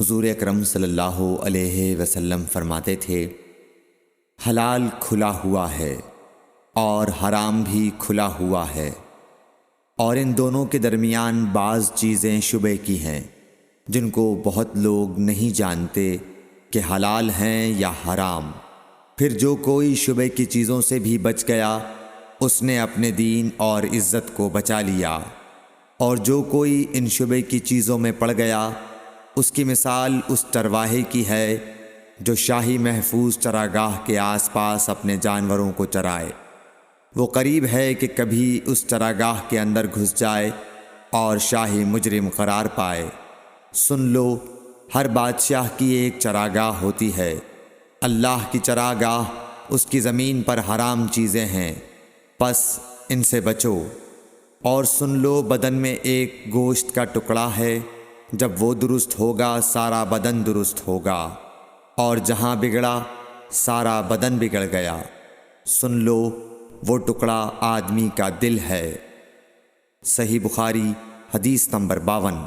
حضور اکرم صلی اللہ علیہ وسلم فرماتے تھے، حلال کھلا ہوا ہے اور حرام بھی کھلا ہوا ہے، اور ان دونوں کے درمیان بعض چیزیں شبے کی ہیں جن کو بہت لوگ نہیں جانتے کہ حلال ہیں یا حرام۔ پھر جو کوئی شبے کی چیزوں سے بھی بچ گیا اس نے اپنے دین اور عزت کو بچا لیا، اور جو کوئی ان شبے کی چیزوں میں پڑ گیا اس کی مثال اس چرواہے کی ہے جو شاہی محفوظ چراگاہ کے آس پاس اپنے جانوروں کو چرائے۔ وہ قریب ہے کہ کبھی اس چراگاہ کے اندر گھس جائے اور شاہی مجرم قرار پائے۔ سن لو، ہر بادشاہ کی ایک چراگاہ ہوتی ہے، اللہ کی چراگاہ اس کی زمین پر حرام چیزیں ہیں، پس ان سے بچو۔ اور سن لو، بدن میں ایک گوشت کا ٹکڑا ہے، جب وہ درست ہوگا سارا بدن درست ہوگا، اور جہاں بگڑا سارا بدن بگڑ گیا۔ سن لو، وہ ٹکڑا آدمی کا دل ہے۔ صحیح بخاری حدیث نمبر 52۔